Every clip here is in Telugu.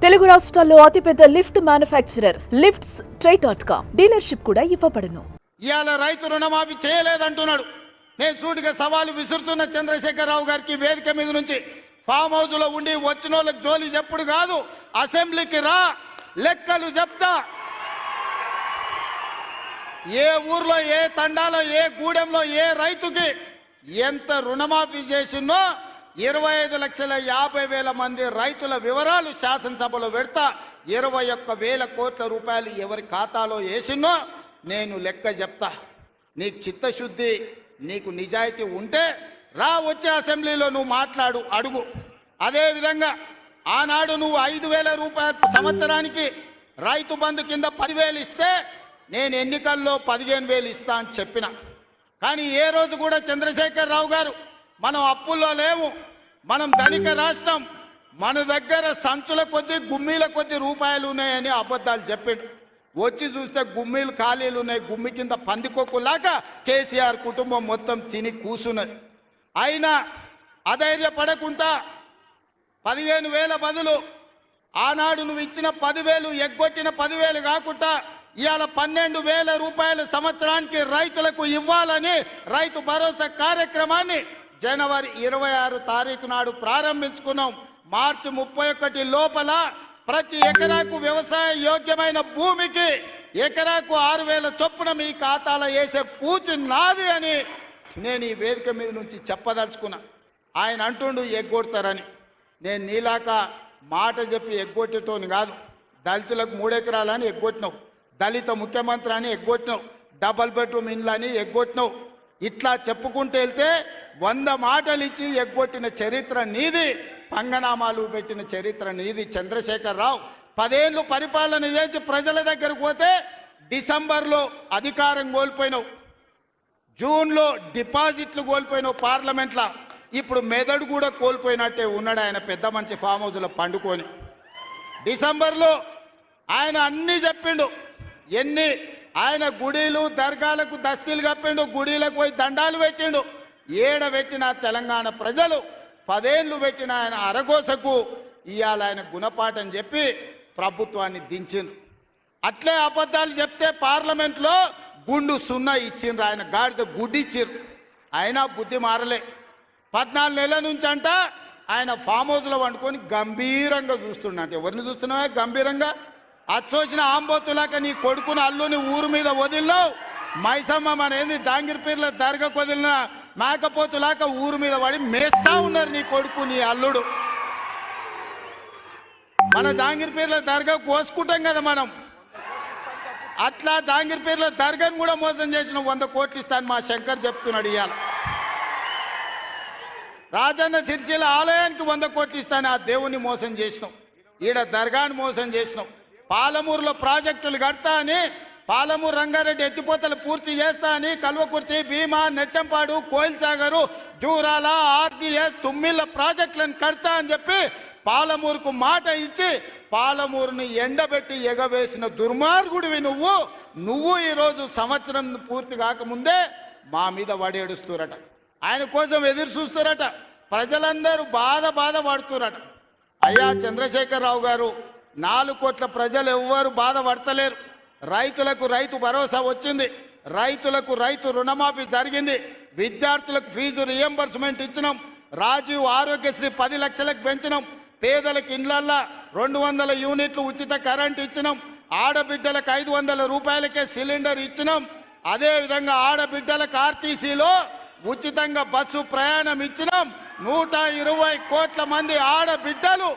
తెలుగు రాష్ట్రాల్లో అతిపెద్ద లిఫ్ట్ మ్యానుఫ్యాక్చరర్ లిఫ్ట్స్ ట్రై.com డీలర్షిప్ కూడా ఇవ్వబడును. ఇయాల రైతు రుణమాఫీ చేయలేదంటున్నాడు. నేను సూటిగా సవాలు విసురుతున్న చంద్రశేఖరరావు గారికి వేదిక మీద నుంచి ఫామ్ హౌస్ లో ఉండి వచ్చిన వాళ్ళకి జోలి చెప్పుడు కాదు, అసెంబ్లీకి రా, లెక్కలు చెప్తా. ఏ ఊర్లో, ఏ తండాలో, ఏ గూడెంలో ఏ రైతుకి ఎంత రుణమాఫీ చేసిందో 25,50,000 మంది రైతుల వివరాలు శాసనసభలో పెడతా. 21,000 కోట్ల రూపాయలు ఎవరి ఖాతాలో వేసినో నేను లెక్క చెప్తా. నీకు చిత్తశుద్ధి, నీకు నిజాయితీ ఉంటే రా, వచ్చే అసెంబ్లీలో నువ్వు మాట్లాడు, అడుగు. అదేవిధంగా ఆనాడు నువ్వు 5,000 రూపాయలు సంవత్సరానికి రైతు బంధు కింద 10,000 ఇస్తే నేను ఎన్నికల్లో 15,000 ఇస్తా అని చెప్పిన. కానీ ఏ రోజు కూడా చంద్రశేఖరరావు గారు మనం అప్పుల్లో లేవు, మనం ధనిక రాష్ట్రం, మన దగ్గర సంచుల కొద్దీ గుమ్మీల కొద్దీ రూపాయలు ఉన్నాయని అబద్ధాలు చెప్పిండు. వచ్చి చూస్తే గుమ్మీలు ఖాళీలు ఉన్నాయి. గుమ్మి కింద పందికొక్కులాగా కేసీఆర్ కుటుంబం మొత్తం తిని కూసున్నది. అయినా అధైర్యపడకుండా 15,000 బదులు ఆనాడు నువ్వు ఇచ్చిన 10,000 ఎగ్గొట్టిన 10,000 కాకుండా ఇవాళ 12,000 రూపాయల సంవత్సరానికి రైతులకు ఇవ్వాలని రైతు భరోసా కార్యక్రమాన్ని జనవరి 26 తారీఖు నాడు ప్రారంభించుకున్నాం. మార్చి 31 లోపల ప్రతి ఎకరాకు వ్యవసాయ యోగ్యమైన భూమికి ఎకరాకు 6,000 చొప్పున మీ ఖాతాలో వేసే పూచి నాది అని నేను ఈ వేదిక మీద నుంచి చెప్పదలుచుకున్నా. ఆయన అంటుండు ఎగ్గొడతారని. నేను నీలాక మాట చెప్పి ఎగ్గొట్టేటోని కాదు. దళితులకు 3 ఎకరాలని ఎగ్గొట్టినావు, దళిత ముఖ్యమంత్రి అని ఎగ్గొట్టినావు, డబల్ బెడ్రూమ్ ఇండ్లు అని ఎగ్గొట్టినావు. ఇట్లా చెప్పుకుంటూ వెళ్తే 100 మాటలు ఇచ్చి ఎగ్గొట్టిన చరిత్ర నీది, పంగనామాలు పెట్టిన చరిత్ర నీది. చంద్రశేఖరరావు 10 ఏళ్ళు పరిపాలన చేసి ప్రజల దగ్గరకు పోతే డిసెంబర్లో అధికారం కోల్పోయినావు, జూన్లో డిపాజిట్లు కోల్పోయినావు పార్లమెంట్లో. ఇప్పుడు మెదడు కూడా కోల్పోయినట్టే ఉన్నాడు ఆయన, పెద్ద మంచి ఫామ్ హౌస్లో పండుకొని. డిసెంబర్లో ఆయన అన్నీ చెప్పిండు. ఆయన గుడిలు దర్గాలకు దస్తీలు కప్పిండు, గుడిలకు పోయి దండాలు పెట్టిండు. పెట్టిన తెలంగాణ ప్రజలు 10 ఏళ్ళు పెట్టిన ఆయన అరగోసకు ఇవాళ ఆయన గుణపాఠం చెప్పి ప్రభుత్వాన్ని దించిండు. అట్లే అబద్ధాలు చెప్తే పార్లమెంట్లో గుండు 0 ఇచ్చిండ్రు, ఆయన గాడిద గుడ్డి ఇచ్చిండ్రు. అయినా బుద్ధి మారలే. 14 నెలల నుంచి అంట ఆయన ఫామ్ హౌస్లో వండుకొని గంభీరంగా చూస్తున్నాడు. ఎవరిని చూస్తున్నావా గంభీరంగా? అచ్చోసిన ఆంబోతులాక నీ కొడుకుని అల్లుని ఊరు మీద వదిలినావు. మైసమ్మ మన ఏంది జాంగీర్పీర్ల దర్గాకు వదిలిన మేకపోతులాక ఊరు మీద పడి మేస్తా ఉన్నారు నీ కొడుకు, నీ అల్లుడు. మన జాంగీర్పీర్ల దర్గా కోసుకుంటాం కదా మనం, అట్లా జాంగీర్పీర్ల దర్గాను కూడా మోసం చేసిన 100 కోట్లు ఇస్తాను మా శంకర్ చెప్తున్నాడు. ఇవాళ రాజన్న సిరిసిల్ల ఆలయానికి 100 కోట్లు ఇస్తాను, ఆ దేవుని మోసం చేసినావు. ఈడ దర్గాను మోసం చేసినావు. పాలమూరులో ప్రాజెక్టులు కడతా అని, పాలమూరు రంగారెడ్డి ఎత్తిపోతలు పూర్తి చేస్తా అని కల్వకుర్తి, భీమా, నెట్టంపాడు, కోయిల్సాగరు, జూరాల, ఆర్జీఎస్, తుమ్మిళ్ళ ప్రాజెక్టులను కడతా అని చెప్పి పాలమూరుకు మాట ఇచ్చి పాలమూరుని ఎండబెట్టి ఎగవేసిన దుర్మార్గుడివి నువ్వు ఈరోజు సంవత్సరం పూర్తి కాకముందే మా మీద వడేడుస్తురట. ఆయన కోసం ఎదురు చూస్తురట. ప్రజలందరూ బాధ పడుతురట. అయ్యా చంద్రశేఖరరావు గారు, 4 కోట్ల ప్రజలు ఎవ్వరు బాధపడతలేరు. రైతులకు రైతు భరోసా వచ్చింది, రైతులకు రైతు రుణమాఫీ జరిగింది, విద్యార్థులకు ఫీజు రియంబర్స్మెంట్ ఇచ్చినాం, రాజీవ్ ఆరోగ్యశ్రీ 10 లక్షలకు పెంచినాం, పేదలకు ఇండ్లల్లా 200 యూనిట్లు ఉచిత కరెంట్ ఇచ్చినాం, ఆడబిడ్డలకు 500 రూపాయలకే సిలిండర్ ఇచ్చినాం. అదేవిధంగా ఆడబిడ్డలకు ఆర్టీసీలో ఉచితంగా బస్సు ప్రయాణం ఇచ్చినాం. 120 కోట్ల మంది ఆడబిడ్డలు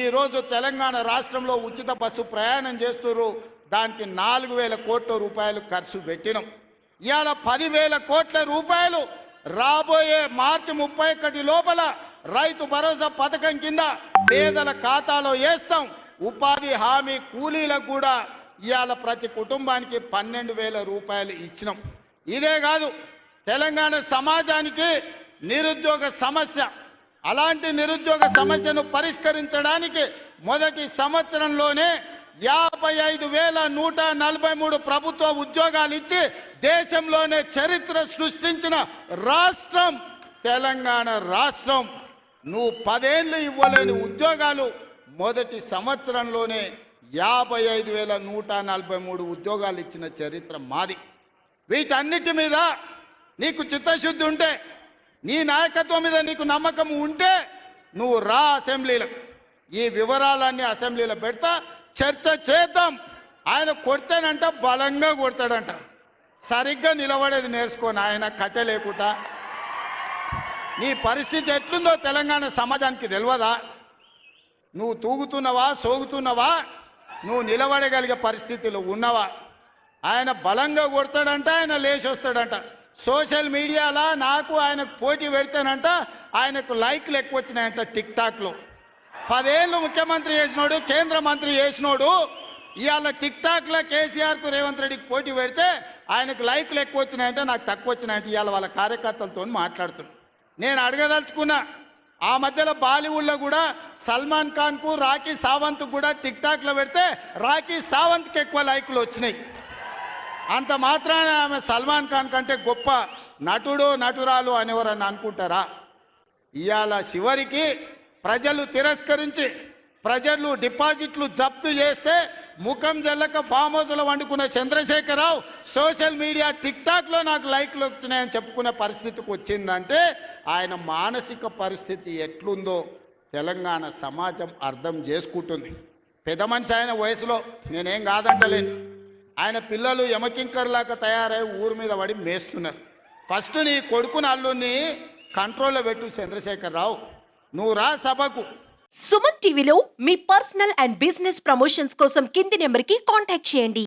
ఈరోజు తెలంగాణ రాష్ట్రంలో ఉచిత బస్సు ప్రయాణం చేస్తున్నారు. దానికి 4,000 కోట్ల రూపాయలు ఖర్చు పెట్టినాం. ఇవాళ 10,000 కోట్ల రూపాయలు రాబోయే మార్చి 31 లోపల రైతు భరోసా పథకం కింద పేదల ఖాతాలో వేస్తాం. ఉపాధి హామీ కూలీలకు కూడా ఇవాళ ప్రతి కుటుంబానికి 12,000 రూపాయలు ఇచ్చినాం. ఇదే కాదు, తెలంగాణ సమాజానికి నిరుద్యోగ సమస్య, అలాంటి నిరుద్యోగ సమస్యను పరిష్కరించడానికి మొదటి సంవత్సరంలోనే 55,143 ప్రభుత్వ ఉద్యోగాలు ఇచ్చి దేశంలోనే చరిత్ర సృష్టించిన రాష్ట్రం తెలంగాణ రాష్ట్రం. నువ్వు 10 ఏళ్ళు ఇవ్వలేని ఉద్యోగాలు మొదటి సంవత్సరంలోనే 55,143 ఉద్యోగాలు ఇచ్చిన చరిత్ర మాది. వీటన్నిటి మీద నీకు చిత్తశుద్ధి ఉంటే, నీ నాయకత్వం మీద నీకు నమ్మకం ఉంటే నువ్వు రా అసెంబ్లీలో. ఈ వివరాలన్నీ అసెంబ్లీలో పెడతా, చర్చ చేద్దాం. ఆయన కొడితేనంట బలంగా కొడతాడంట. సరిగ్గా నిలబడేది నేర్చుకోని ఆయన కట్టె లేకుండా. నీ పరిస్థితి ఎట్లుందో తెలంగాణ సమాజానికి తెలియదా? నువ్వు తూగుతున్నావా, సోగుతున్నావా, నువ్వు నిలబడగలిగే పరిస్థితిలో ఉన్నవా? ఆయన బలంగా కొడతాడంట, ఆయన లేచి వస్తాడంట. సోషల్ మీడియాలో నాకు ఆయనకు పోటీ పెడితేనంట ఆయనకు లైక్లు ఎక్కువ వచ్చినాయంట. టిక్టాక్లో 10 ఏళ్ళు ముఖ్యమంత్రి చేసినోడు, కేంద్ర మంత్రి చేసినోడు ఇవాళ టిక్టాక్లో కేసీఆర్కు రేవంత్ రెడ్డికి పోటీ పెడితే ఆయనకు లైక్లు ఎక్కువ వచ్చినాయంటే నాకు తక్కువ వచ్చినాయంటే ఇవాళ వాళ్ళ కార్యకర్తలతో మాట్లాడుతున్నాను. నేను అడగదలుచుకున్నా, ఆ మధ్యలో బాలీవుడ్లో కూడా సల్మాన్ ఖాన్కు రాఖీ సావంత్కు కూడా టిక్టాక్లో పెడితే రాఖీ సావంత్కి ఎక్కువ లైక్లు వచ్చినాయి. అంత మాత్రాన ఆమె సల్మాన్ ఖాన్ కంటే గొప్ప నటుడు నటురాలు అనేవారని అనుకుంటారా? ఇవాళ చివరికి ప్రజలు తిరస్కరించి, ప్రజలు డిపాజిట్లు జప్తు చేస్తే ముఖం జల్లక ఫామ్ హౌస్లో వండుకున్న చంద్రశేఖరరావు సోషల్ మీడియా టిక్టాక్లో నాకు లైక్లు వచ్చినాయని చెప్పుకునే పరిస్థితికి వచ్చిందంటే ఆయన మానసిక పరిస్థితి ఎట్లుందో తెలంగాణ సమాజం అర్థం చేసుకుంటుంది. పెద్ద మనిషి ఆయన వయసులో, నేనేం కాదంటలేను. ఆయన పిల్లలు యమకింకర్లాగా తయారై ఊరి మీద పడి మేస్తున్నారు. ఫస్ట్ నీ కొడుకుని అల్లుని కంట్రోల్లో పెట్టు చంద్రశేఖరరావు. నువ్వు రా సభకు. సుమన్ టీవీలో మీ పర్సనల్ అండ్ బిజినెస్ ప్రమోషన్స్ కోసం కింది నెంబర్కి కాంటాక్ట్ చేయండి.